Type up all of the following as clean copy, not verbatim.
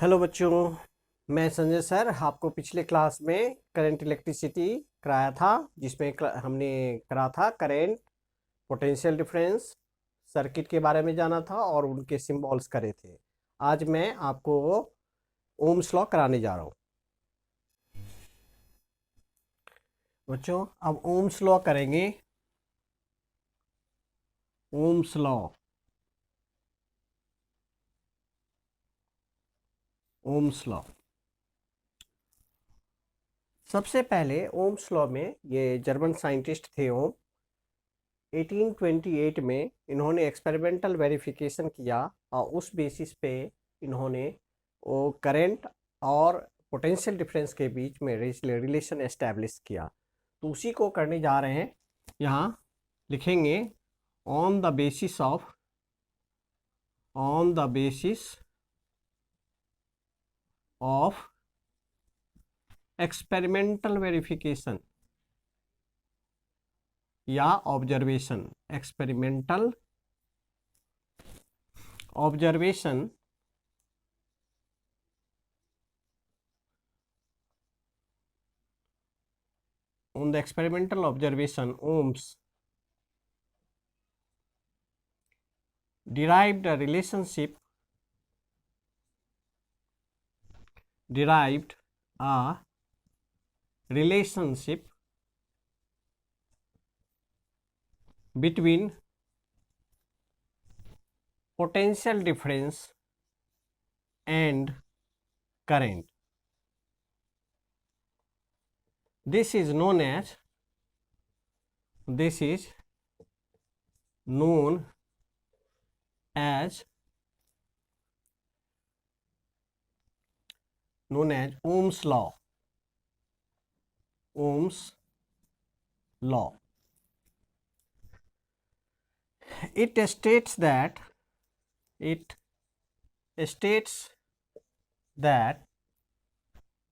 Hello बच्चों, मैं Sanjay sir. आपको पिछले क्लास में करंट इलेक्ट्रिसिटी कराया था, जिसमें हमने करा था करंट, पोटेंशियल डिफरेंस, सर्किट के बारे में जाना था और उनके सिंबल्स करे थे। आज मैं आपको ओम्स लॉ कराने जा रहा हूँ। बच्चों, अब ओम्स लॉ करेंगे। Ohm's law, Ohm's law. सबसे पहले ओम्स लॉ में ये जर्मन साइंटिस्ट थे ओम। 1828 में इन्होंने एक्सपेरिमेंटल वेरिफिकेशन किया और उस बेसिस पे इन्होंने वो करंट और पोटेंशियल डिफरेंस के बीच में रिलेशन एस्टेब्लिश किया। तो उसी को करने जा रहे हैं। यहाँ लिखेंगे on the basis of experimental verification या observation. Experimental observation on the experimental observation, Ohms derived a relationship between potential difference and current. This is known as Ohm's law. Ohm's law. It states that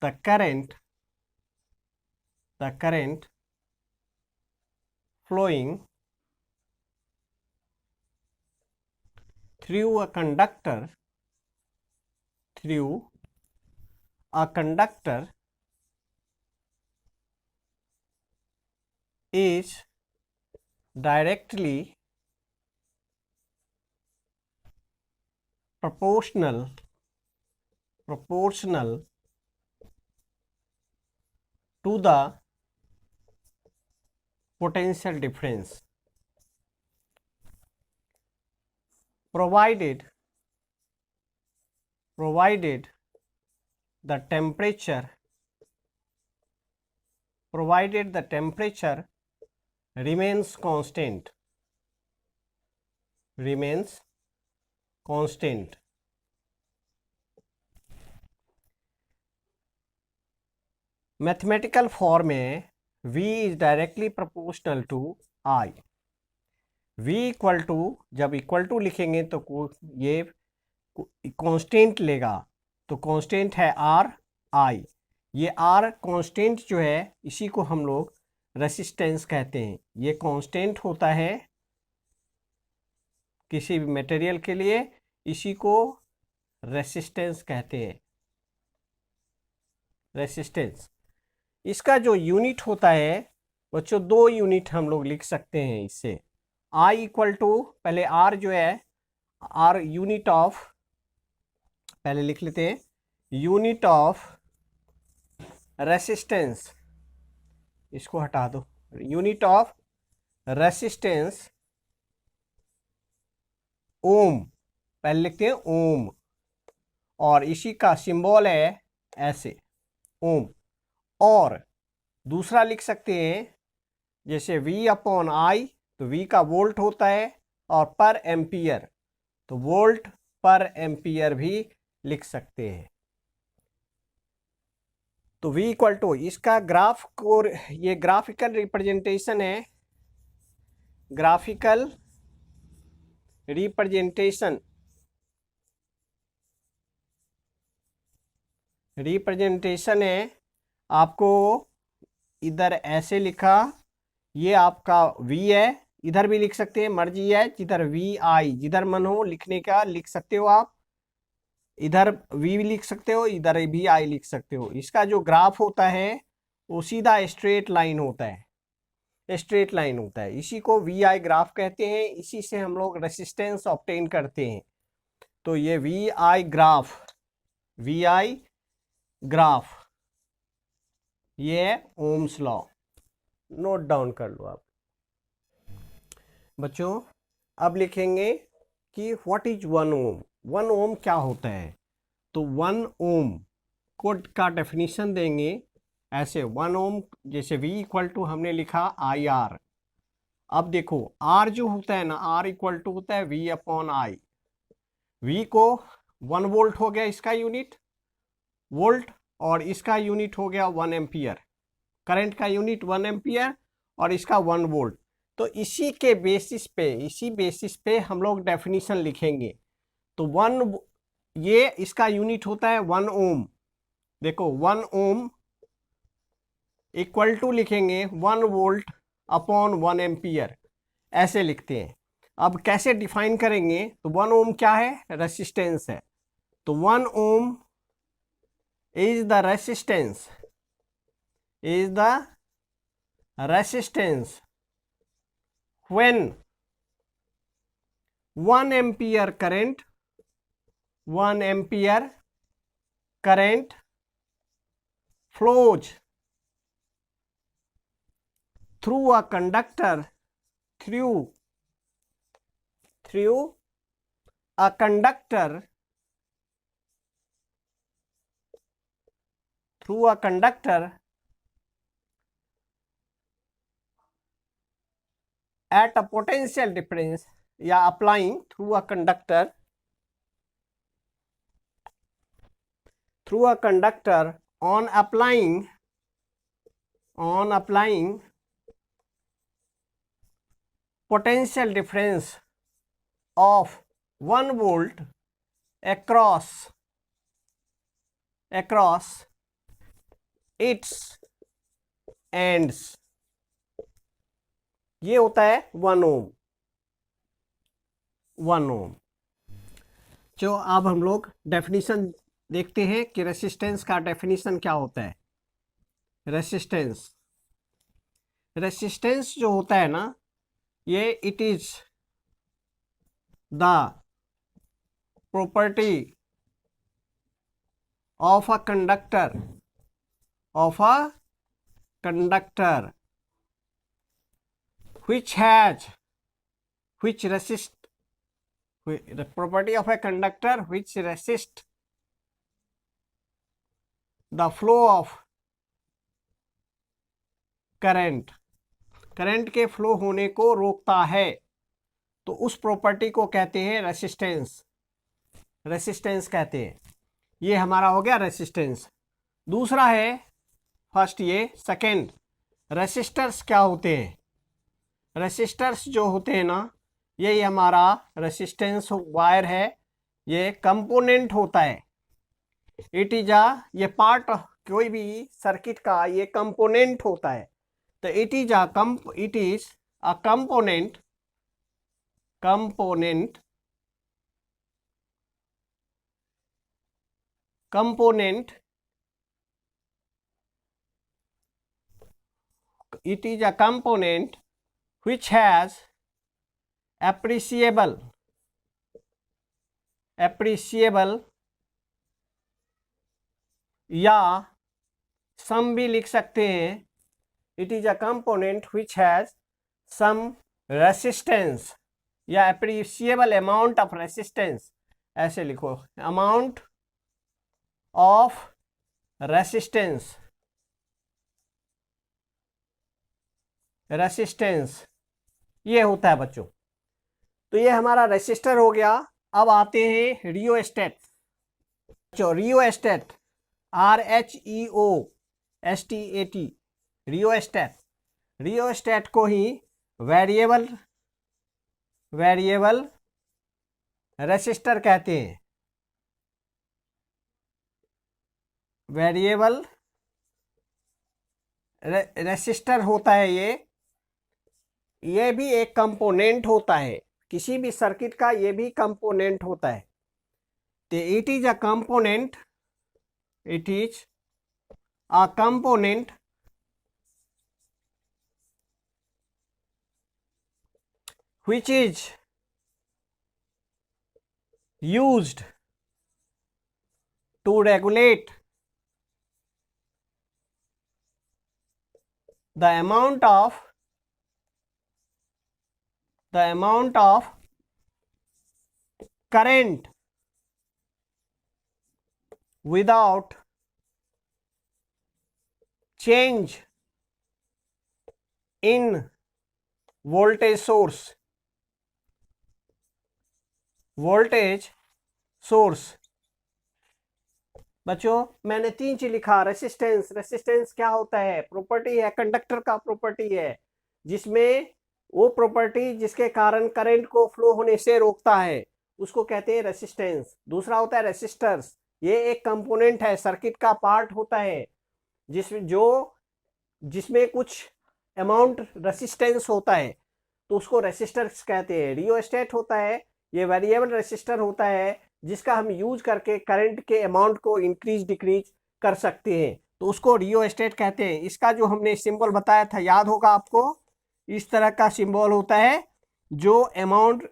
the current flowing through a conductor is directly proportional to the potential difference, provided the temperature remains constant. Mathematical form में V is directly proportional to I. V equal to, जब equal to लिखेंगे तो ये constant लेगा, तो constant है I. ये R constant जो है इसी को हम लोग रेसिस्टेंस कहते हैं। ये कांस्टेंट होता है किसी भी मटेरियल के लिए, इसी को रेसिस्टेंस कहते हैं। रेसिस्टेंस, इसका जो यूनिट होता है बच्चों, 2 यूनिट हम लोग लिख सकते हैं इससे। I इक्वल टू, पहले R जो है, R यूनिट ऑफ, पहले लिख लेते हैं, यूनिट ऑफ रेसिस्टेंस, इसको हटा दो, यूनिट ऑफ रेसिस्टेंस ओम, पहले लिखते हैं ओम, और इसी का सिंबल है ऐसे ओम। और दूसरा लिख सकते हैं जैसे V अपॉन I, तो V का वोल्ट होता है, और पर एम्पियर, तो वोल्ट पर एम्पियर भी लिख सकते हैं। तो V इक्वल टू, इसका ग्राफ को, ये ग्राफिकल रिप्रेजेंटेशन है, ग्राफिकल रिप्रेजेंटेशन है। आपको इधर ऐसे लिखा, ये आपका V है, इधर भी लिख सकते हैं, मर्जी है, जिधर VI जिधर मन हो लिखने का लिख सकते हो आप। इधर V लिख सकते हो, इधर भी I लिख सकते हो। इसका जो ग्राफ होता है वो सीधा स्ट्रेट लाइन होता है, स्ट्रेट लाइन होता है। इसी को VI ग्राफ कहते हैं, इसी से हम लोग रेसिस्टेंस ऑब्टेन करते हैं। तो ये VI ग्राफ ये ओम्स लॉ, नोट डाउन कर लो आप बच्चों। अब लिखेंगे कि व्हाट इज 1 ओम। 1 ओम क्या होता है? तो 1 ओम कोड का डेफिनेशन देंगे ऐसे। 1 ओम जैसे V इक्वल टू हमने लिखा IR। अब देखो R जो होता है ना, R इक्वल टू होता है V अपॉन I। V को 1 वोल्ट हो गया इसका यूनिट वोल्ट, और इसका यूनिट हो गया 1 एम्पियर। करंट का यूनिट 1 एम्पियर और इसका 1 वोल्ट। तो इसी बेसिस पे हम लोग डेफिनेशन लिखेंगे। तो 1 ये इसका यूनिट होता है 1 ओम। देखो 1 ओम इक्वल टू लिखेंगे 1 वोल्ट अपॉन 1 एम्पियर, ऐसे लिखते हैं। अब कैसे डिफाइन करेंगे? तो 1 ओम क्या है? रेसिस्टेंस है। तो 1 ohm is the resistance when 1 ampere current flows through a conductor at a potential difference, या applying through a conductor on applying potential difference of 1 volt across its ends। ये होता है 1 ओम। जो अब हम लोग डेफिनेशन देखते हैं कि रेसिस्टेंस का डेफिनेशन क्या होता है। रेसिस्टेंस जो होता है ना, ये it is the property of a conductor which resists the property of a conductor which resists the flow of current के फ्लो होने को रोकता है। तो उस प्रॉपर्टी को कहते हैं रेसिस्टेंस कहते हैं। ये हमारा हो गया रेसिस्टेंस। दूसरा है फर्स्ट, ये सेकंड रेसिस्टर्स क्या होते हैं? रेसिस्टर्स जो होते हैं ना, यही हमारा रेसिस्टेंस वायर है, ये कंपोनेंट होता है। इट इज ये पार्ट कोई भी सर्किट का ये कंपोनेंट होता है। तो it is a component it is a component which has appreciable या सम भी लिख सकते हैं। It is a component which has some resistance या appreciable amount of resistance, ऐसे लिखो, amount of resistance ये होता है बच्चों। तो ये हमारा रेसिस्टर हो गया। अब आते हैं रियोस्टेट। रियोस्टेट RHEOSTAT रियोस्टेट को ही वेरिएबल रेसिस्टर कहते हैं। वेरिएबल रेसिस्टर होता है ये भी एक कंपोनेंट होता है किसी भी सर्किट का, ये भी कंपोनेंट होता है। it is a component, it is a component which is used to regulate the amount of current without change in voltage source. बच्चों मैंने 3 चीज लिखा। रेसिस्टेंस क्या होता है? प्रॉपर्टी है, कंडक्टर का प्रॉपर्टी है, जिसमें वो प्रॉपर्टी जिसके कारण करंट को फ्लो होने से रोकता है, उसको कहते हैं रेसिस्टेंस। दूसरा होता है रेसिस्टर्स, ये एक कंपोनेंट है, सर्किट का पार्ट होता है, जिसमें कुछ अमाउंट रेसिस्टेंस होता है, तो उसको रेसिस्टर्स कहते हैं। रियोस्टेट होता है, ये वेरिएबल रेसिस्टर होता है, जिसका हम यूज करके करंट के अमाउंट को इंक्रीज डिक्रीज कर सकते हैं, तो उसको रियोस्टेट कहते हैं। इसका जो हमने सिंबल बताया था, याद होगा आपको, इस तरह का सिंबल होता है जो अमाउंट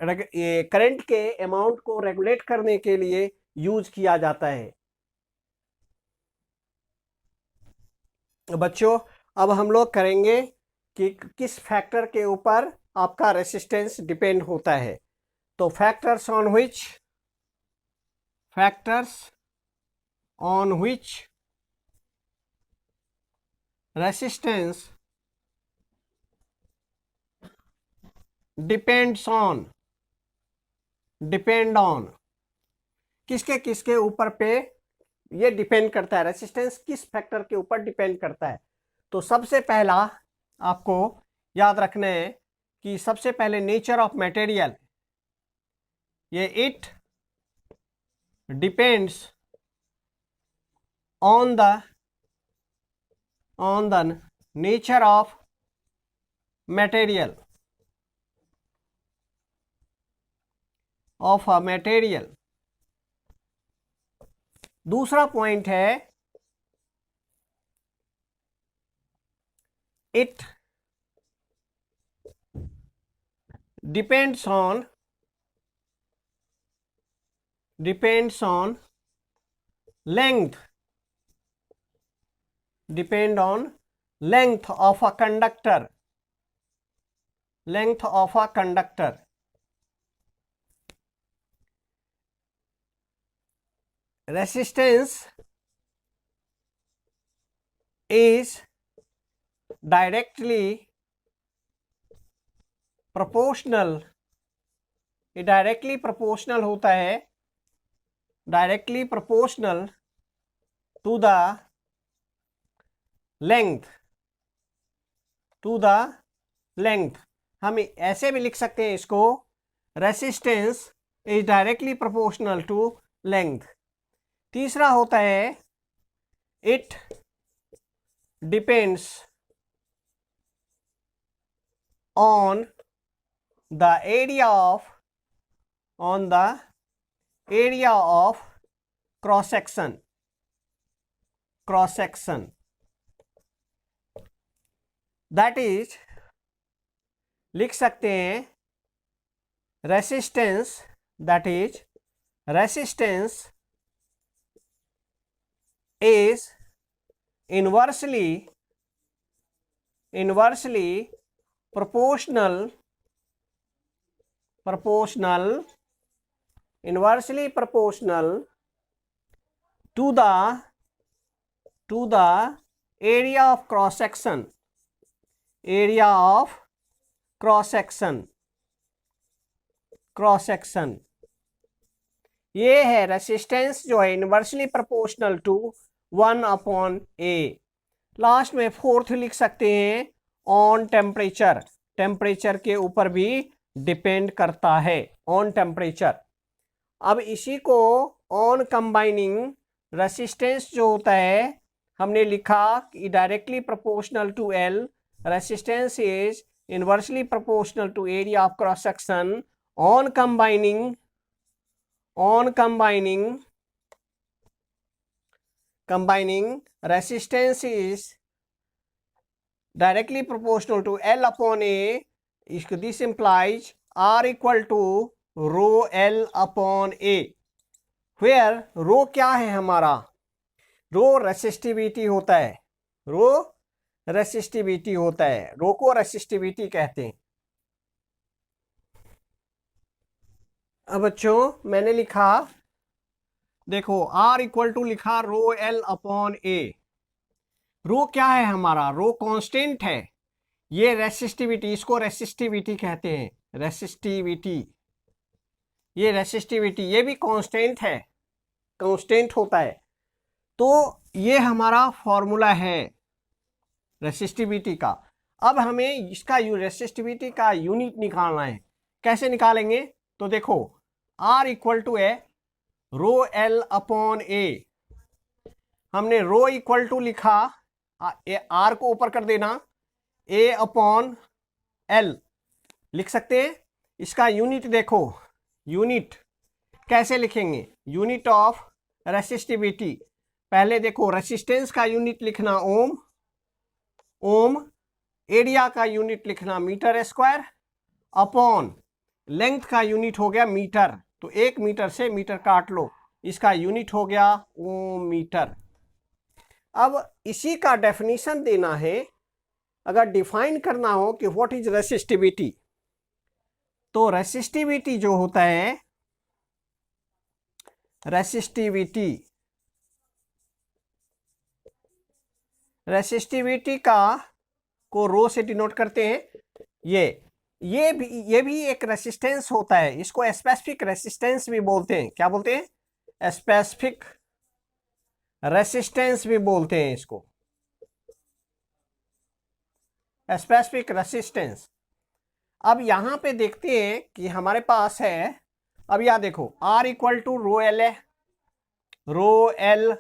करंट के अमाउंट को रेगुलेट करने के लिए यूज किया जाता है। बच्चों अब हम लोग करेंगे कि किस फैक्टर के ऊपर आपका रेसिस्टेंस डिपेंड होता है। तो factors on which resistance depend on किसके ऊपर पे ये डिपेंड करता है, रेसिस्टेंस किस फैक्टर के ऊपर डिपेंड करता है। तो सबसे पहला आपको याद रखना है कि सबसे पहले नेचर ऑफ मटेरियल, ये it depends on the nature of material दूसरा पॉइंट है, it depends on length of a conductor. Resistance is directly proportional होता है, directly proportional to the length। हम ऐसे भी लिख सकते हैं इसको, resistance is directly proportional to length। तीसरा होता है, it depends on the area of cross section। that is, लिख सकते हैं resistance is inversely proportional to the area of cross section। ये है रेसिस्टेंस जो है inversely proportional to 1/A। Last में फोर्थ लिख सकते हैं, ऑन टेम्परेचर के ऊपर भी डिपेंड करता है, ऑन टेम्परेचर। अब इसी को ऑन कंबाइनिंग रेसिस्टेंस जो होता है, हमने लिखा कि directly proportional to L, resistance is inversely proportional to area of cross section. On combining combining resistance is directly proportional to L upon A. This implies R equal to rho L upon A, where rho क्या है हमारा? रो resistivity होता है, रो resistivity होता है, रो को resistivity कहते हैं। अब बच्चों मैंने लिखा, देखो R इक्वल टू लिखा रो L अपॉन A। रो क्या है हमारा? रो कांस्टेंट है। ये रेसिस्टिविटी, इसको रेसिस्टिविटी कहते हैं, रेसिस्टिविटी। ये रेसिस्टिविटी ये भी कांस्टेंट है, कांस्टेंट होता है। तो ये हमारा फॉर्मूला है रेसिस्टिविटी का। अब हमें इसका रेसिस्टिविटी का यूनिट निकालना है। कैसे निकालेंगे? तो देखो R इक्वल टू है रो L अपॉन A। हमने रो इक्वल टू लिखा, R को ऊपर कर देना, A अपॉन L लिख सकते हैं। इसका यूनिट देखो, यूनिट कैसे लिखेंगे? यूनिट ऑफ रेसिस्टिविटी, पहले देखो रेसिस्टेंस का यूनिट लिखना ओम, ओम, एरिया का यूनिट लिखना मीटर स्क्वायर, अपॉन लेंथ का यूनिट हो गया मीटर। तो 1 मीटर से मीटर काट लो, इसका यूनिट हो गया ओम मीटर। अब इसी का डेफिनेशन देना है। अगर डिफाइन करना हो कि व्हाट इज रेसिस्टिविटी, तो रेसिस्टिविटी जो होता है, रेसिस्टिविटी, रेसिस्टिविटी का को रो से डिनोट करते हैं। ये भी एक रेसिस्टेंस होता है, इसको स्पेसिफिक रेसिस्टेंस भी बोलते हैं। क्या बोलते हैं? स्पेसिफिक रेसिस्टेंस भी बोलते हैं इसको, स्पेसिफिक रेसिस्टेंस। अब यहां पे देखते हैं कि हमारे पास है, अब यह देखो R equal to rho L है, रो L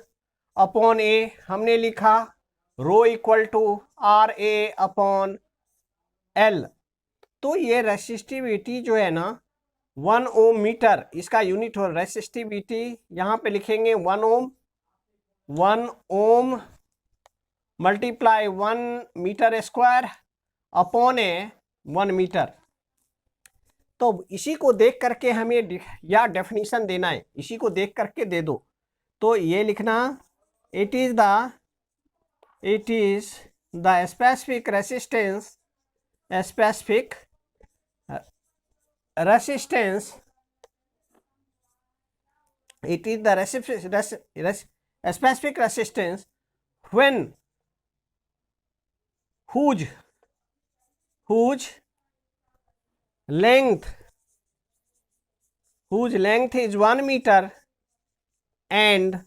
अपॉन A। हमने लिखा rho equal to RA upon L। तो ये रेसिस्टिविटी जो है ना 1 ओम मीटर, इसका यूनिट हो रेसिस्टिविटी, यहां पे लिखेंगे 1 ohm, 1 ohm multiply 1 metre square upon A 1 metre. तो इसी को देख करके हमें या डेफिनेशन देना है, इसी को देख करके दे दो। तो ये लिखना, it is the specific resistance, specific resistance, it is the specific resistance when whose length is 1 meter and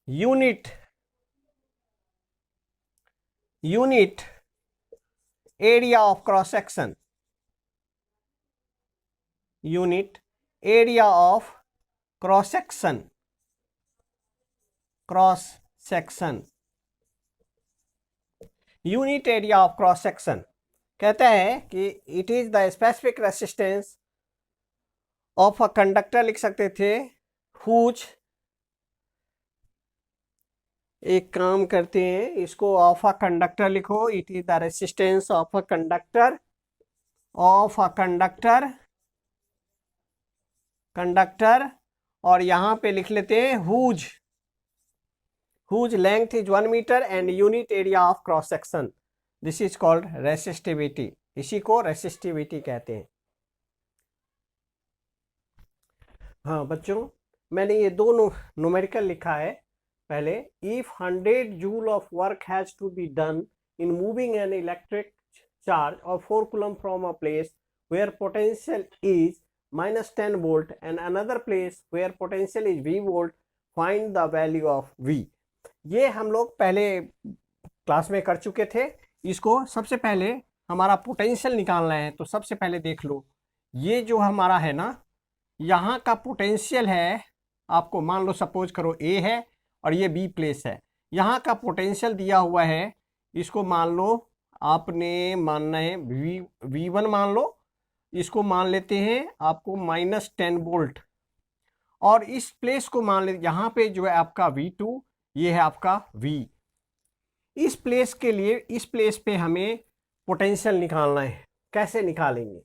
unit area of cross section, unit area of cross section, unit area of cross section कहता है कि it is the specific resistance of a conductor, लिख सकते थे whose. एक काम करते हैं, इसको ऑफ अ कंडक्टर लिखो, it is the resistance of a conductor, conductor. और यहां पे लिख लेते हैं whose length is 1 metre and unit area of cross section, this is called resistivity. इसी को रेसिस्टिविटी कहते हैं। हाँ बच्चों, मैंने ये दो न्यूमेरिकल लिखा है। पहले, if 100 joule of work has to be done in moving an electric charge of 4 coulomb from a place where potential is -10 volt and another place where potential is V volt, find the value of V। ये हम लोग पहले class में कर चुके थे। इसको सबसे पहले हमारा पोटेंशियल निकालना है। तो सबसे पहले देख लो, ये जो हमारा है ना, यहाँ का पोटेंशियल है, आपको मान लो सपोज करो A है और ये B प्लेस है। यहाँ का पोटेंशियल दिया हुआ है, इसको मान लो आपने मानना है V1 मान लो, इसको मान लेते हैं आपको -10 वोल्ट। और इस प्लेस को मान लीजिए यहाँ पे जो है आपका V2, ये है आपका V। इस प्लेस के लिए इस प्लेस पे हमें पोटेंशियल निकालना है। कैसे निकालेंगे?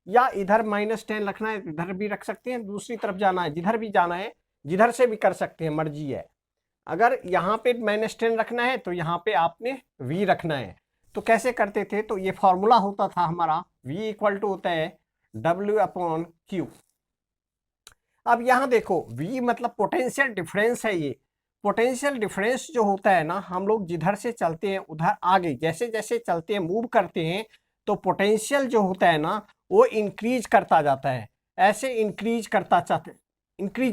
या इधर -10 रखना है, इधर भी रख सकते हैं, दूसरी तरफ जाना है, जिधर भी जाना है जिधर से भी कर सकते हैं, मर्जी है। अगर यहाँ पे -10 रखना है तो यहाँ पे आपने V रखना है। तो कैसे करते थे? तो ये फॉर्मूला होता था हमारा, V इक्वल टू होता है W/Q। अब यहाँ देखो, V मतलब पोटेंशियल डिफरेंस है। ये पोटेंशियल डिफरेंस जो होता है ना, हम लोग जिधर से चलते हैं उधर आगे जैसे जैसे चलते हैं, मूव करते हैं, तो पोटेंशियल जो होता है ना वो इंक्रीज करता जाता है। ऐसे इंक्रीज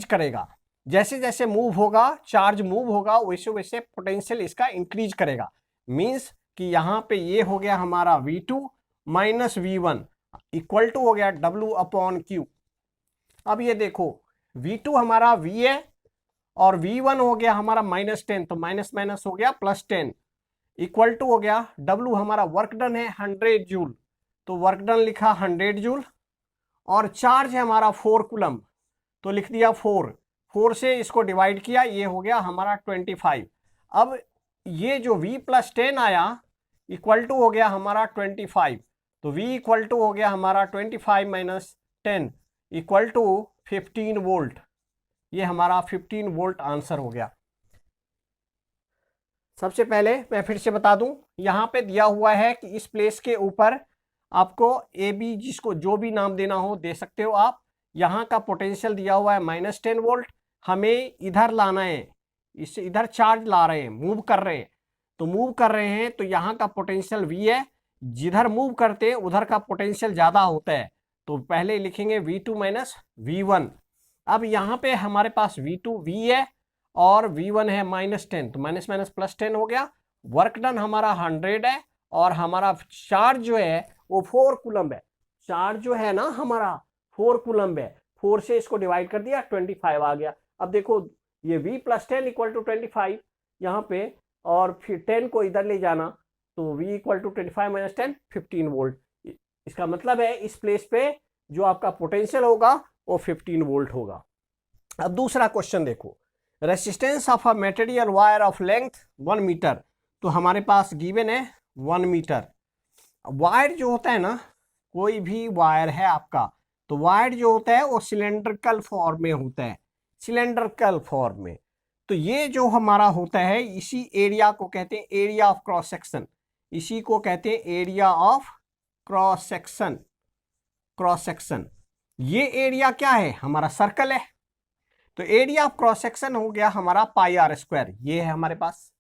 करेगा। जैसे जैसे मूव होगा, चार्ज मूव होगा, वैसे वैसे पोटेंशियल इसका इंक्रीज करेगा। मीन्स कि यहाँ पे ये हो गया हमारा V2 minus V1 equal to हो गया W/Q। अब ये देखो, V2 हमारा V है और V1 हो गया हमारा -10, तो माइनस माइनस हो गया +10 इक्वल टू हो गया W। हमारा वर्क डन है 100 जूल, तो वर्क डन लिखा 100 जूल। और चार्ज है हमारा 4 कूलम, तो लिख दिया 4 से इसको डिवाइड किया, ये हो गया हमारा 25। अब ये जो V+10 आया इक्वल टू हो गया हमारा 25, तो V इक्वल टू हो गया हमारा 25 माइनस 10 इक्वल टू 15 वोल्ट। ये हमारा 15 वोल्ट आंसर हो गया। सबसे पहले मैं फिर से बता दूं, यहाँ पे दिया हुआ है कि इस प्लेस के ऊपर आपको AB, जिसको जो भी नाम देना हो दे सकते हो आप। यहाँ का पोटेंशियल दिया हुआ है -10 वोल्ट, हमें इधर लाना है, इससे इधर चार्ज ला रहे हैं, मूव कर रहे हैं। तो मूव कर रहे हैं तो यहाँ का पोटेंशियल V है, जिधर मूव करते हैं उधर का पोटेंशियल ज़्यादा होता है, तो पहले लिखेंगे V2 माइनस V1। अब यहाँ पे हमारे पास V2 V है और V1 है -10, तो माइनस माइनस +10 हो गया। वर्क डन हमारा 100 है और हमारा चार्ज जो है वो 4 कूलम है। चार्ज जो है ना हमारा 4 कूलम है, 4 से इसको डिवाइड कर दिया, 25 आ गया। अब देखो ये V+10 इक्वल टू 25 यहाँ पे, और फिर 10 को इधर ले जाना, तो V equal to 25 minus 10 15 volt. इसका मतलब है इस प्लेस पे जो आपका पोटेंशियल होगा वो 15 वोल्ट होगा। अब दूसरा क्वेश्चन देखो, resistance of a material wire of length 1 metre. तो हमारे पास गिवन है 1 मीटर। वायर जो होता है ना, कोई भी वायर है आपका, तो वायर जो होता है वो सिलेंड्रिकल फॉर्म में होता है, सिलेंड्रिकल फॉर्म में। तो ये जो हमारा होता है, इसी एरिया को कहते हैं एरिया ऑफ क्रॉस सेक्शन। इसी को कहते हैं area of cross section. Cross section ये एरिया क्या है? हमारा सर्कल है, तो एरिया ऑफ क्रॉस सेक्शन हो गया हमारा πr²। ये है हमारे पास,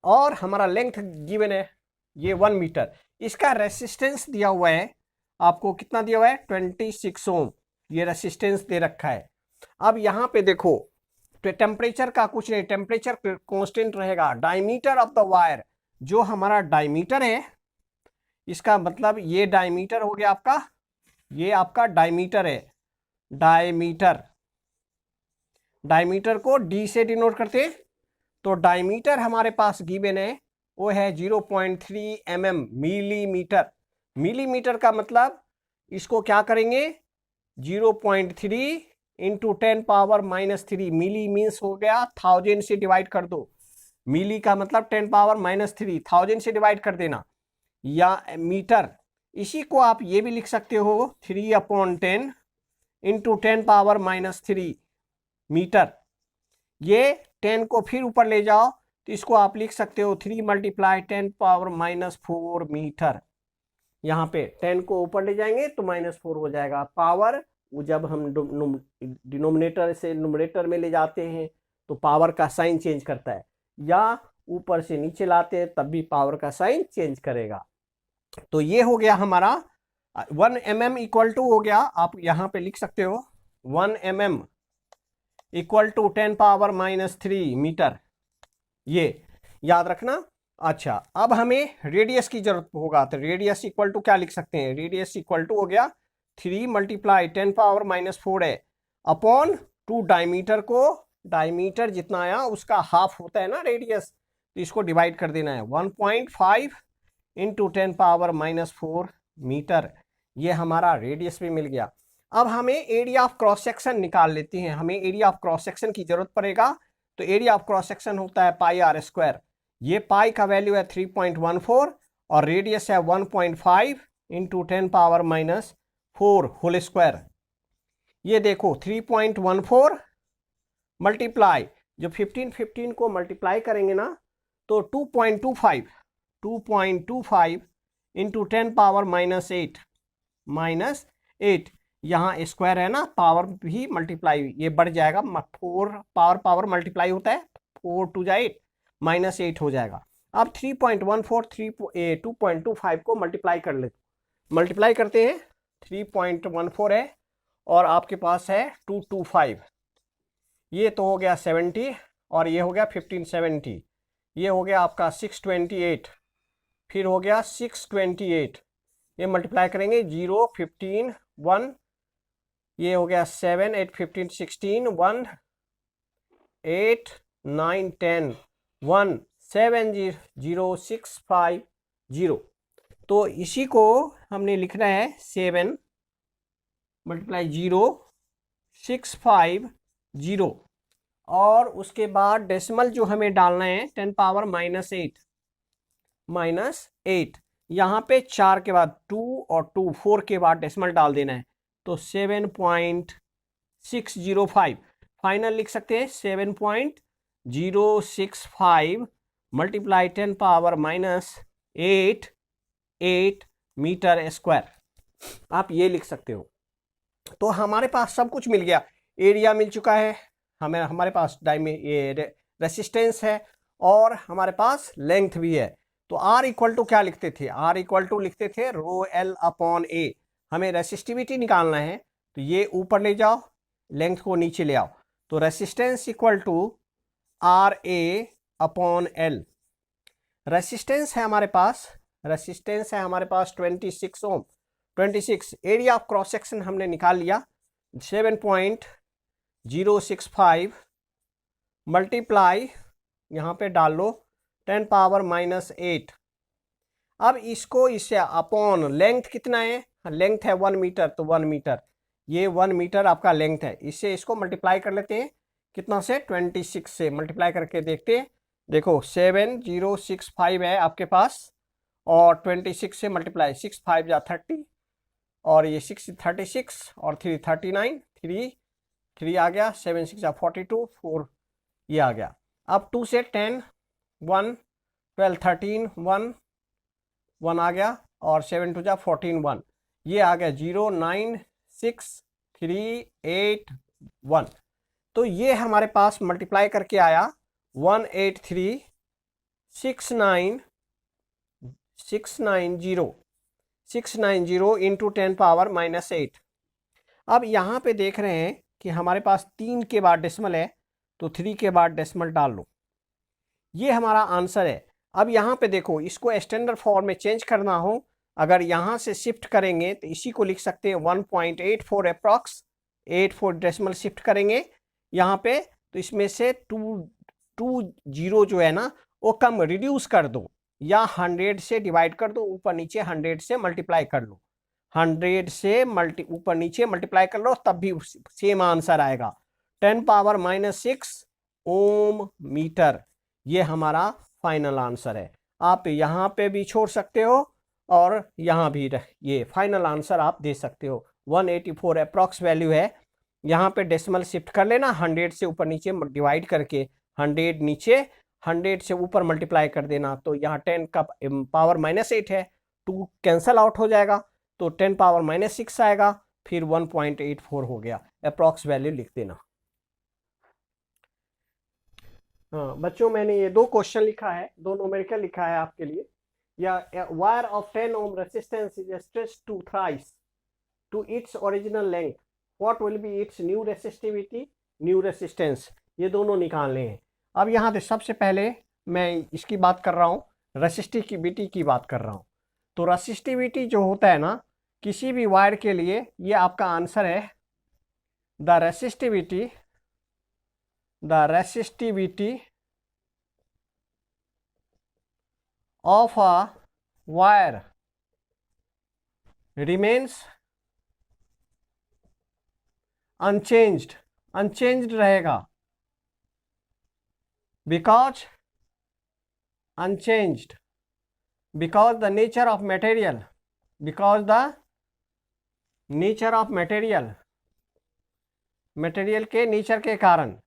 और हमारा लेंथ गिवन है ये 1 मीटर। इसका रेसिस्टेंस दिया हुआ है आपको, कितना दिया हुआ है? 26 ओम ये रेसिस्टेंस दे रखा है। अब यहाँ पे देखो, टेम्परेचर का कुछ नहीं, टेम्परेचर कांस्टेंट रहेगा। डायमीटर ऑफ द वायर, जो हमारा डायमीटर है, इसका मतलब ये डायमीटर हो गया आपका, ये आपका डायमीटर है। डायमीटर, डायमीटर को D से डिनोट करते हैं, तो डायमीटर हमारे पास गिवन है वो है 0.3 mm मिलीमीटर। मिलीमीटर का मतलब इसको क्या करेंगे, 0.3 इंटू 10⁻³ मिली मीन्स हो गया 1000 से डिवाइड कर दो। मिली का मतलब 10⁻³ 1000 से डिवाइड कर देना, या मीटर। इसी को आप ये भी लिख सकते हो 3/10 इंटू 10⁻³ मीटर। ये 10 को फिर ऊपर ले जाओ तो इसको आप लिख सकते हो 3 × 10⁻⁴ मीटर। यहाँ पे 10 को ऊपर ले जाएंगे तो -4 हो जाएगा। पावर वो जब हम डिनोमिनेटर से नुमरेटर में ले जाते हैं तो पावर का साइन चेंज करता है, या ऊपर से नीचे लाते हैं तब भी पावर का साइन चेंज करेगा। तो ये हो गया हमारा 1 mm इक्वल टू हो गया, आप यहाँ पे लिख सकते हो 1 mm इक्वल टू 10⁻³ मीटर, ये याद रखना। अच्छा, अब हमें रेडियस की जरूरत होगा, तो रेडियस इक्वल टू क्या लिख सकते हैं? रेडियस इक्वल टू हो गया 3 × 10⁻⁴ है अपॉन 2 डायमीटर को, डायमीटर जितना आया उसका हाफ होता है ना रेडियस, तो इसको डिवाइड कर देना है 1.5 इंटू 10⁻⁴ मीटर। ये हमारा रेडियस भी मिल गया। अब हमें एरिया ऑफ क्रॉस सेक्शन निकाल लेते हैं, हमें एरिया ऑफ क्रॉस सेक्शन की जरूरत पड़ेगा। तो एरिया ऑफ क्रॉस सेक्शन होता है पाई आर स्क्वायर। ये पाई का वैल्यू है 3.14 और रेडियस है 1.5 इंटू 10⁻⁻4 होल स्क्वायर। ये देखो 3.14 मल्टीप्लाई, जब 15 को मल्टीप्लाई करेंगे ना तो 2.25 इंटू 10⁻⁻8 -8, यहाँ स्क्वायर है ना, पावर भी मल्टीप्लाई, ये बढ़ जाएगा, 4 पावर मल्टीप्लाई होता है, 4 2 जा 8 -8 हो जाएगा। अब 3.14 2.25 को मल्टीप्लाई कर ले, मल्टीप्लाई करते हैं, 3.14 है और आपके पास है 225, ये तो हो गया 70 और ये हो गया 1570, ये हो गया आपका 628, फिर हो गया 628, ये मल्टीप्लाई करेंगे 0 15 1, ये हो गया 7 8 15 16 1 8 9 10 1 7 0 6 5 0। तो इसी को हमने लिखना है 7 मल्टीप्लाई 0 6 5 0 और उसके बाद डेसिमल जो हमें डालना है 10⁻⁻8 यहाँ पे 4 के बाद 2 और 2 4 के बाद डेसिमल डाल देना है, तो 7.605 फाइनल लिख सकते हैं 7.065 मल्टीप्लाई 10⁻⁻8 मीटर स्क्वायर, आप ये लिख सकते हो। तो हमारे पास सब कुछ मिल गया, एरिया मिल चुका है, हमारे पास ये रेसिस्टेंस है और हमारे पास लेंथ भी है। तो R इक्वल टू क्या लिखते थे, R इक्वल टू लिखते थे रो L अपॉन A। हमें रेसिस्टिविटी निकालना है तो ये ऊपर ले जाओ, लेंथ को नीचे ले आओ, तो resistance equal to RA upon L। Resistance है हमारे पास, रेसिस्टेंस है हमारे पास 26 ohm, 26। Area of cross section हमने निकाल लिया 7.065 मल्टीप्लाई, यहाँ पे डाल लो 10⁻⁻8। अब इसको इससे अपॉन लेंथ कितना है, लेंथ है 1 मीटर, तो 1 मीटर, ये 1 मीटर आपका लेंथ है, इससे इसको मल्टीप्लाई कर लेते हैं, कितना से 26 से मल्टीप्लाई करके देखते हैं। देखो 7065 है आपके पास और 26 से मल्टीप्लाई 6 5 जा 30 और ये 6 36 और 3 39, 3 आ गया, 7 6 जा 42, 4 ये आ गया। अब 2 से 10 1 12 13 1 1 आ गया और 7 2 जा 14 1, ये आ गया 0 9 6 3 8 1। तो ये हमारे पास मल्टीप्लाई करके आया 183 690 इंटू 10⁻⁻8। अब यहाँ पे देख रहे हैं कि हमारे पास 3 के बाद डेसिमल है, तो 3 के बाद डेसिमल डाल लो, ये हमारा आंसर है। अब यहाँ पे देखो, इसको स्टैंडर्ड फॉर्म में चेंज करना हो, अगर यहाँ से शिफ्ट करेंगे तो इसी को लिख सकते हैं 1.84 अप्रॉक्स, 84 डेसिमल शिफ्ट करेंगे यहाँ पे, तो इसमें से 2 जो है ना वो कम रिड्यूस कर दो या 100 से डिवाइड कर दो, ऊपर नीचे 100 से मल्टीप्लाई कर लो, 100 से ऊपर नीचे मल्टीप्लाई कर लो, तब भी सेम आंसर आएगा 10⁻⁻6 ओम मीटर। ये हमारा फाइनल आंसर है। आप यहाँ पे भी छोड़ सकते हो और यहाँ भी ये फाइनल आंसर आप दे सकते हो। 184 अप्रॉक्स वैल्यू है, यहाँ पे डेसिमल शिफ्ट कर लेना, 100 से ऊपर नीचे डिवाइड करके 100 नीचे 100 से ऊपर मल्टीप्लाई कर देना, तो यहाँ 10 का पावर -8 है, 2 कैंसल आउट हो जाएगा, तो 10⁻⁻6 आएगा, फिर 1.84 हो गया, अप्रॉक्स वैल्यू लिख देना। हाँ बच्चों, मैंने ये 2 क्वेश्चन लिखा है, 2 न्यूमेरिकल लिखा है आपके लिए। या wire of 10 ohm resistance is stretched to thrice to its original length, what will be its new resistivity, new resistance, ये दोनों निकालने हैं। अब यहाँ पे सबसे पहले मैं इसकी बात कर रहा हूँ, रेसिस्टिविटी की बात कर रहा हूँ। तो रेसिस्टिविटी जो होता है ना किसी भी वायर के लिए, ये आपका आंसर है the resistivity of a wire remains unchanged, unchanged रहेगा, because unchanged, because the nature of material, because the nature of material, material के नेचर के कारण,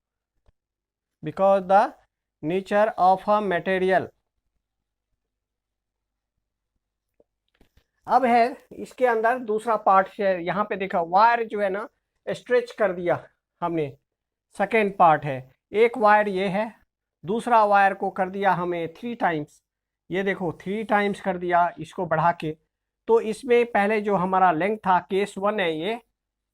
because the nature of a material. अब है इसके अंदर दूसरा पार्ट है, यहाँ पे देखा वायर जो है ना स्ट्रेच कर दिया हमने, सेकेंड पार्ट है। एक वायर ये है, दूसरा वायर को कर दिया हमें 3 टाइम्स, ये देखो 3 टाइम्स कर दिया इसको बढ़ा के। तो इसमें पहले जो हमारा लेंथ था केस 1 है, ये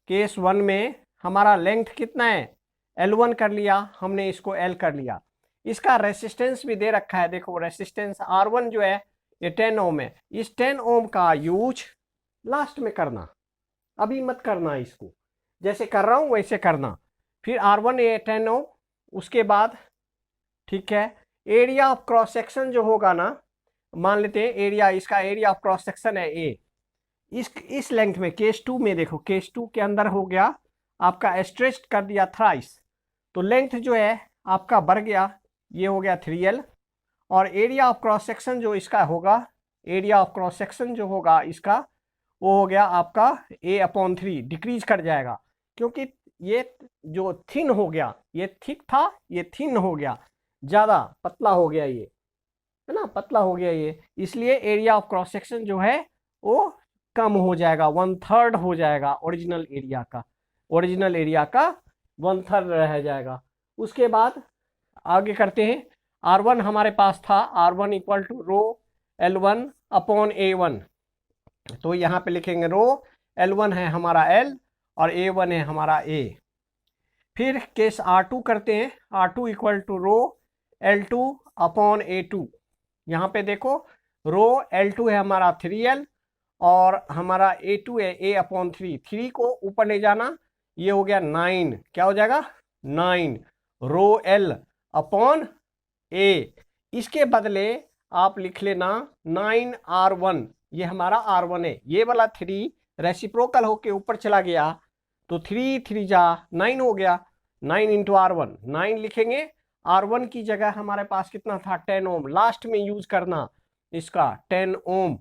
केस 1 में हमारा लेंथ कितना है L1 कर लिया हमने, इसको L कर लिया। इसका रेसिस्टेंस भी दे रखा है, देखो रेसिस्टेंस R1 जो है ये 10 ओम है। इस 10 ओम का यूज लास्ट में करना, अभी मत करना, इसको जैसे कर रहा हूँ वैसे करना। फिर R1 ये 10 ओम, उसके बाद ठीक है एरिया ऑफ क्रॉस सेक्शन जो होगा ना, मान लेते हैं एरिया, इसका एरिया ऑफ क्रॉस सेक्शन है A, इस लेंथ में केस 2 में देखो, केस 2 के अंदर हो गया आपका स्ट्रेच कर दिया थ्राइस, तो लेंथ जो है आपका बढ़ गया, ये हो गया 3L। और एरिया ऑफ क्रॉस सेक्शन जो इसका होगा, एरिया ऑफ क्रॉस सेक्शन जो होगा इसका, वो हो गया आपका A/3, डिक्रीज कर जाएगा, क्योंकि ये जो थिन हो गया, ये थिक था ये थिन हो गया, ज़्यादा पतला हो गया, ये है ना पतला हो गया ये, इसलिए एरिया ऑफ क्रॉस सेक्शन जो है वो कम हो जाएगा, 1/3 हो जाएगा ओरिजिनल एरिया का, ओरिजिनल एरिया का 1/3 रह जाएगा। उसके बाद आगे करते हैं, R1 हमारे पास था, R1 equal to row L1/A1, तो यहाँ पे लिखेंगे रो L1 है हमारा L और A1 है हमारा A। फिर केस R2 करते हैं, R2 equal to row L2/A2, यहाँ पे देखो रो L2 है हमारा 3L और हमारा A2 है A/3, 3 को ऊपर ले जाना, ये हो गया 9, क्या हो जाएगा 9 रो L/A। इसके बदले आप लिख लेना 9R1, ये हमारा R1 है, ये वाला 3 रेसिप्रोकल होके ऊपर चला गया, तो 3 3 जा 9 हो गया, 9 इंटू R1, 9 लिखेंगे। R1 की जगह हमारे पास कितना था 10 ओम, लास्ट में यूज करना इसका 10 ओम,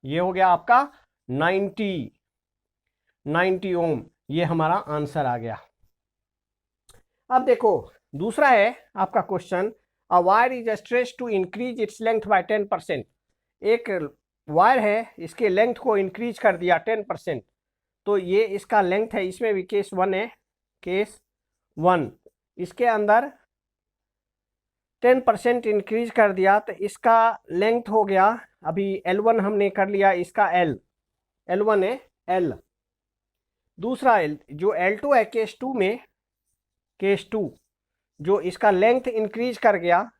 ये हो गया आपका 90 ओम, ये हमारा आंसर आ गया। अब देखो दूसरा है आपका question, a wire is stretched to increase its length by 10%। एक वायर है, इसके लेंथ को इंक्रीज कर दिया 10%, तो ये इसका लेंथ है, इसमें भी केस 1 है, केस 1 इसके अंदर 10% इंक्रीज कर दिया, तो इसका लेंथ हो गया, अभी L1 हमने कर लिया, इसका L1 है L। दूसरा जो L2 है केस 2 में, केस 2 जो इसका लेंथ इंक्रीज कर गया,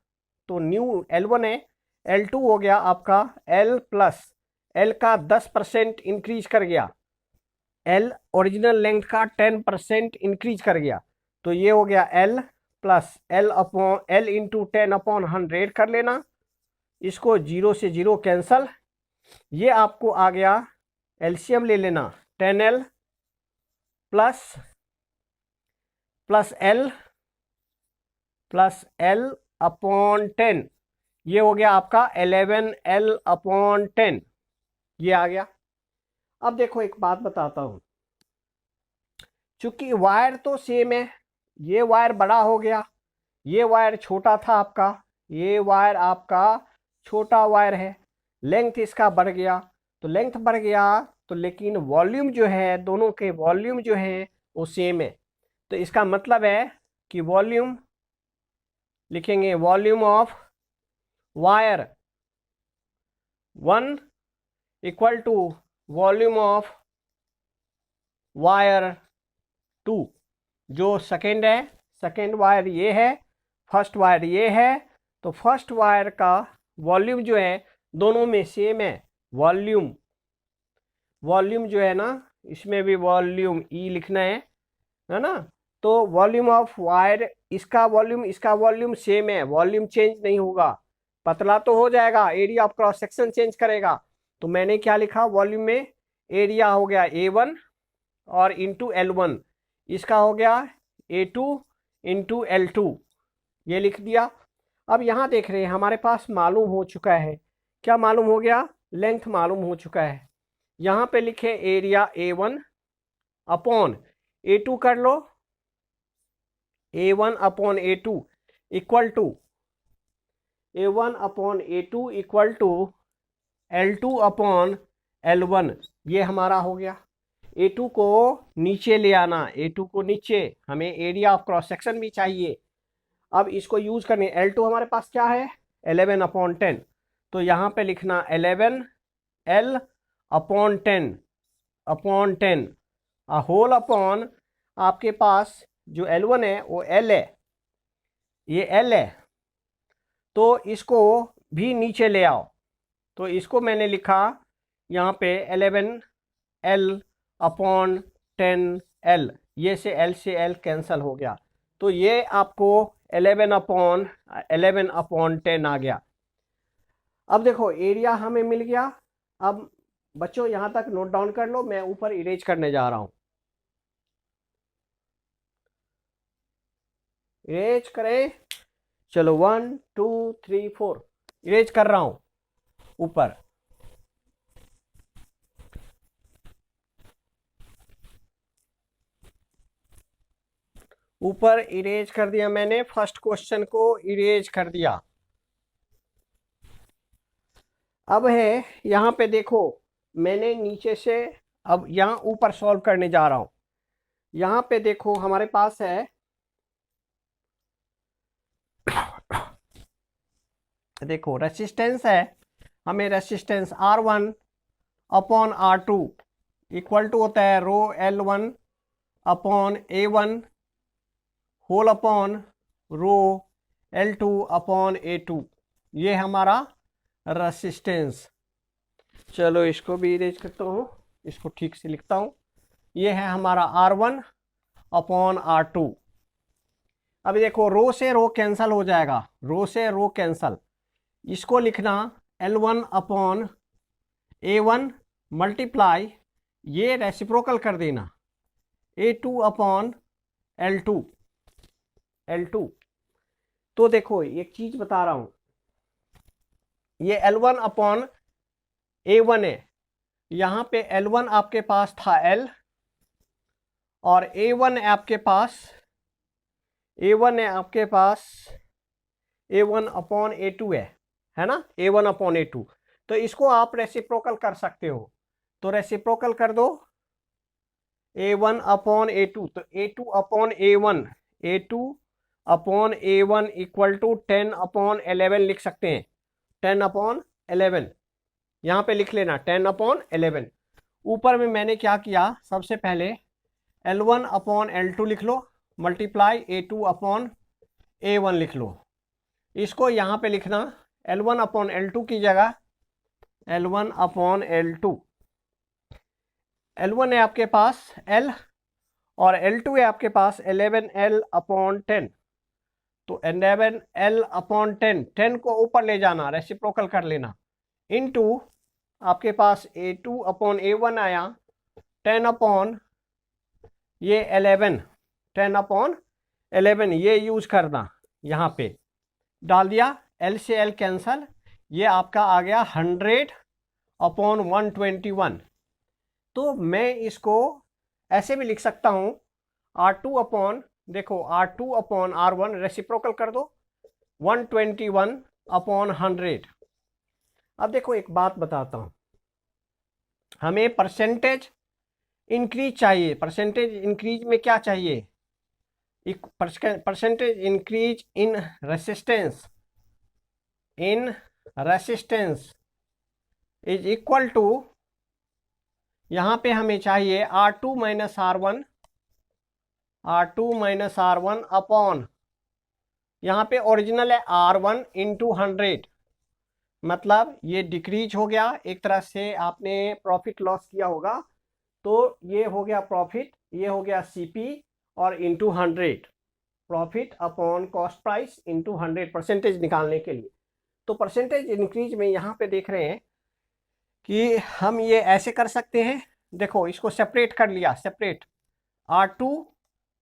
तो न्यू L1 है, L2 हो गया आपका L प्लस L का 10% इंक्रीज कर गया, L ओरिजिनल लेंथ का 10% इंक्रीज कर गया, तो ये हो गया L प्लस L इंटू 10/100 कर लेना, इसको 0 से 0 कैंसल, ये आपको आ गया, एलसीएम ले लेना 10L प्लस L/10, ये हो गया आपका 11L/10, ये आ गया। अब देखो एक बात बताता हूं, चूंकि वायर तो सेम है, ये वायर बड़ा हो गया, ये वायर छोटा था आपका, ये वायर आपका छोटा वायर है, लेंथ इसका बढ़ गया, तो लेंथ बढ़ गया तो लेकिन वॉल्यूम जो है, दोनों के वॉल्यूम जो है वो सेम है, तो इसका मतलब है कि वॉल्यूम लिखेंगे, volume of wire 1 equal to volume of wire 2। जो सेकेंड है, सेकेंड वायर ये है, फर्स्ट वायर ये है, तो फर्स्ट वायर का वॉल्यूम जो है दोनों में सेम है, वॉल्यूम जो है ना, इसमें भी वॉल्यूम ई लिखना है ना, तो वॉल्यूम ऑफ वायर, इसका वॉल्यूम सेम है, वॉल्यूम चेंज नहीं होगा, पतला तो हो जाएगा, area of cross section change करेगा, तो मैंने क्या लिखा वॉल्यूम में, एरिया हो गया A1 और इंटू L1, इसका हो गया A2 इंटू L2, ये लिख दिया। अब यहाँ देख रहे हैं हमारे पास मालूम हो चुका है, क्या मालूम हो गया, लेंथ मालूम हो चुका है। यहाँ पे लिखे एरिया A1 अपॉन A2 कर लो, A1 upon A2 equal to A1 upon A2 equal to L2 upon L1, ये हमारा हो गया। A2 को नीचे ले आना, A2 को नीचे, हमें एरिया ऑफ क्रॉस सेक्शन भी चाहिए। अब इसको यूज करने, L2 हमारे पास क्या है 11 अपॉन 10, तो यहाँ पे लिखना 11 L अपॉन 10 होल अपॉन आपके पास जो L1 है वो L है, ये L है, तो इसको भी नीचे ले आओ। तो इसको मैंने लिखा यहाँ पे 11 L अपॉन 10 L, ये से L कैंसल हो गया, तो ये आपको 11 अपॉन 10 आ गया। अब देखो एरिया हमें मिल गया। अब बच्चों यहाँ तक नोट डाउन कर लो, मैं ऊपर इरेज करने जा रहा हूँ। इरेज करें, चलो 1 2 3 4 इरेज कर रहा हूँ ऊपर। ऊपर इरेज कर दिया मैंने, फर्स्ट क्वेश्चन को इरेज कर दिया। अब है यहाँ पे देखो, मैंने नीचे से अब यहाँ ऊपर सॉल्व करने जा रहा हूँ। यहाँ पे देखो हमारे पास है देखो रेसिस्टेंस है, हमें resistance R1 upon R2 equal to होता है rho L1 upon A1 whole upon rho L2 upon A2, ये हमारा रेसिस्टेंस। चलो इसको भी इरेज करता हूँ, इसको ठीक से लिखता हूँ। ये है हमारा R1 अपॉन R2। अब देखो रो से रो कैंसल हो जाएगा, रो से रो कैंसल, इसको लिखना L1 अपॉन A1 मल्टीप्लाई, ये रेसिप्रोकल कर देना A2 अपॉन L2। तो देखो एक चीज बता रहा हूं, ये L1 अपॉन A1 है, यहाँ पे L1 आपके पास था L और A1 है आपके पास A1 अपॉन A2 है ना, A1 अपॉन A2। तो इसको आप रेसिप्रोकल कर सकते हो, तो रेसिप्रोकल कर दो A1 अपॉन A2, तो A2 upon A1 equal to 10 upon 11 लिख सकते हैं, 10 अपॉन 11 यहाँ पे लिख लेना, 10 अपॉन 11। ऊपर में मैंने क्या किया, सबसे पहले L1 अपॉन L2 लिख लो, मल्टीप्लाई A2 अपॉन A1 लिख लो। इसको यहाँ पे लिखना L1 अपॉन L2 की जगह L1 अपॉन L2। L1 है आपके पास L और L2 है आपके पास 11L अपॉन 10, तो 11L अपॉन 10 को ऊपर ले जाना, रेसिप्रोकल कर लेना, इनटू आपके पास A2 अपॉन A1 आया 10 अपॉन ये 11, 10 अपॉन 11, ये यूज करना, यहाँ पे डाल दिया, L से L कैंसल, ये आपका आ गया 100 अपॉन 121। तो मैं इसको ऐसे भी लिख सकता हूँ R2 अपॉन, देखो R2 अपॉन R1 रेसिप्रोकल कर दो 121 अपॉन 100। अब देखो एक बात बताता हूँ, हमें परसेंटेज इंक्रीज चाहिए। परसेंटेज इंक्रीज में क्या चाहिए, percentage increase in resistance is equal to, यहाँ पे हमें चाहिए R2 माइनस R1 अपॉन, यहाँ पे ओरिजिनल है R1 इंटू 100, मतलब ये डिक्रीज हो गया, एक तरह से आपने प्रॉफिट लॉस किया होगा, तो ये हो गया प्रॉफिट, ये हो गया CP और into 100, profit upon cost price into 100 percentage निकालने के लिए। तो परसेंटेज इंक्रीज में यहाँ पे देख रहे हैं कि हम ये ऐसे कर सकते हैं, देखो इसको सेपरेट कर लिया, separate R2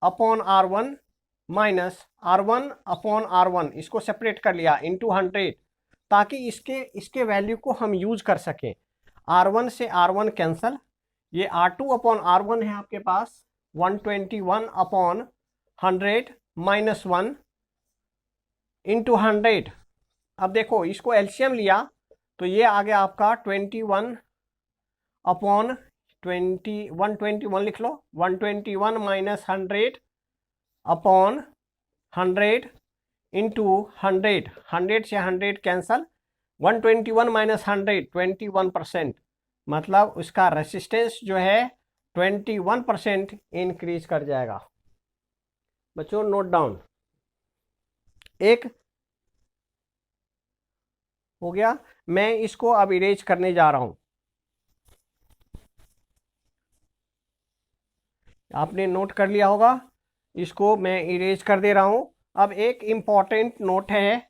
upon R1 minus R1 upon R1, इसको सेपरेट कर लिया इंटू 100, ताकि इसके वैल्यू को हम यूज कर सकें। R1 से R1 कैंसल, ये R2 अपॉन R1 है आपके पास 121 अपॉन 100 माइनस 1 इंटू 100। अब देखो इसको एलसीएम लिया तो ये आ गया आपका 21 अपॉन 121 लिख लो, 121 माइनस 100 अपॉन 100 इंटू 100, 100 से 100 कैंसल, 121 माइनस 100 21%, मतलब उसका रेसिस्टेंस जो है 21% इंक्रीज कर जाएगा। बच्चों नोट डाउन, एक हो गया। मैं इसको अब इरेज करने जा रहा हूं, आपने नोट कर लिया होगा, इसको मैं इरेज कर दे रहा हूं। अब एक इंपॉर्टेंट नोट है,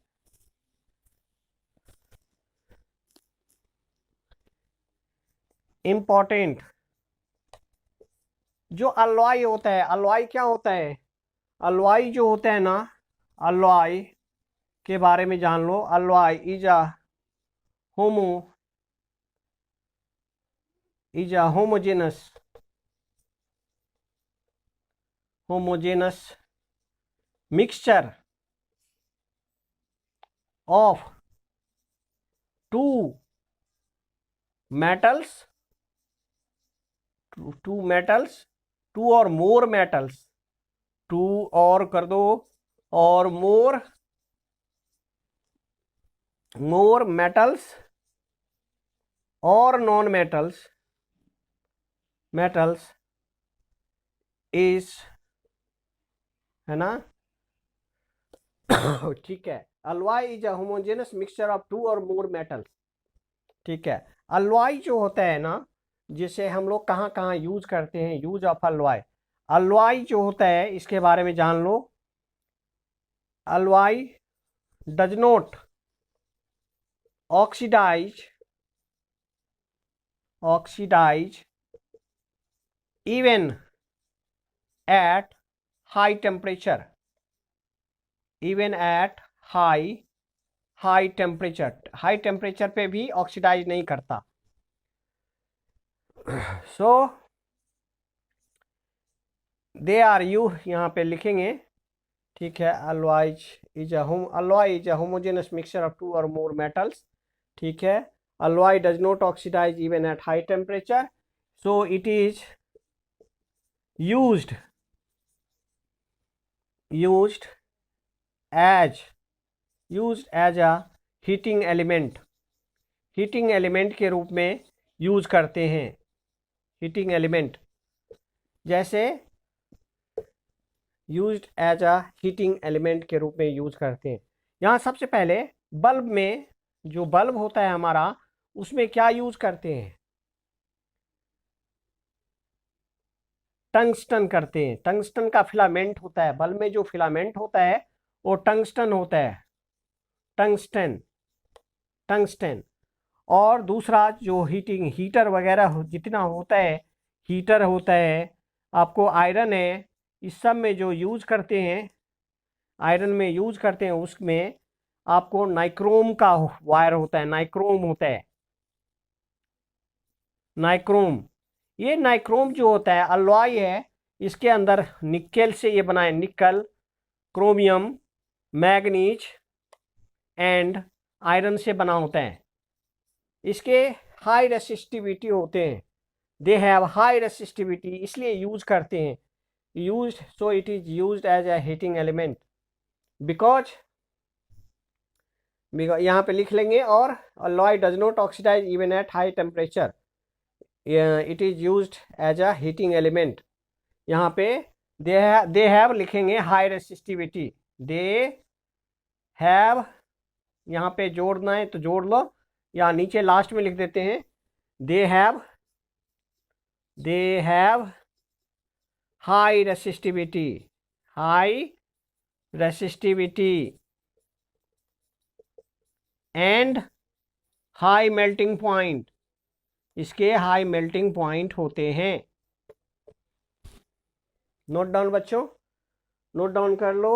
इंपॉर्टेंट, जो अलॉय होता है, अलॉय क्या होता है, अलॉय जो होता है ना, अलॉय के बारे में जान लो। Alloy is a homogeneous mixture of two metals, two or more metals, two और कर दो, और more metals or non metals is, है ना ठीक है। Alloy is a homogeneous mixture of two or more metals, ठीक है। अलॉय जो होता है ना, जिसे हम लोग कहाँ कहाँ यूज करते हैं, यूज ऑफ अलॉय, अलॉय जो होता है इसके बारे में जान लो। Alloy does not oxidise even at high temperature, even at high temperature पे भी ऑक्सीडाइज नहीं करता। सो दे आर यू यहाँ पे लिखेंगे, ठीक है। alloy is a homogeneous mixture of two or more metals, ठीक है। alloy does not oxidize even at high temperature, so it is used as a heating element के रूप में यूज करते हैं। हीटिंग एलिमेंट जैसे used as a heating element के रूप में यूज करते हैं। यहाँ सबसे पहले बल्ब में, जो बल्ब होता है हमारा, उसमें क्या यूज करते हैं, टंगस्टन करते हैं। टंगस्टन का फिलामेंट होता है, बल्ब में जो फिलामेंट होता है वो टंगस्टन होता है, टंगस्टन। और दूसरा जो हीटर वगैरह जितना होता है, हीटर होता है, आपको आयरन है, इस सब में जो यूज करते हैं, आयरन में यूज करते हैं, उसमें आपको नाइक्रोम का वायर होता है, नाइक्रोम होता है, नाइक्रोम। ये नाइक्रोम जो होता है अलॉय है, इसके अंदर निकेल से ये बना है, निकल, क्रोमियम, मैग्नीज एंड आयरन से बना होता है। इसके हाई रेसिस्टिविटी होते हैं, दे हैव हाई रेसिस्टिविटी, इसलिए यूज करते हैं, used, so it is used as a heating element because यहाँ पे लिख लेंगे। और alloy does not oxidise even at high temperature, it is used as a heating element. यहाँ पे दे हैव लिखेंगे हाई रेसिस्टिविटी, दे हैव, यहाँ पे जोड़ना है तो जोड़ लो, या नीचे लास्ट में लिख देते हैं, they have high resistivity and high melting point, इसके हाई मेल्टिंग पॉइंट होते हैं। नोट डाउन बच्चों। नोट डाउन कर लो।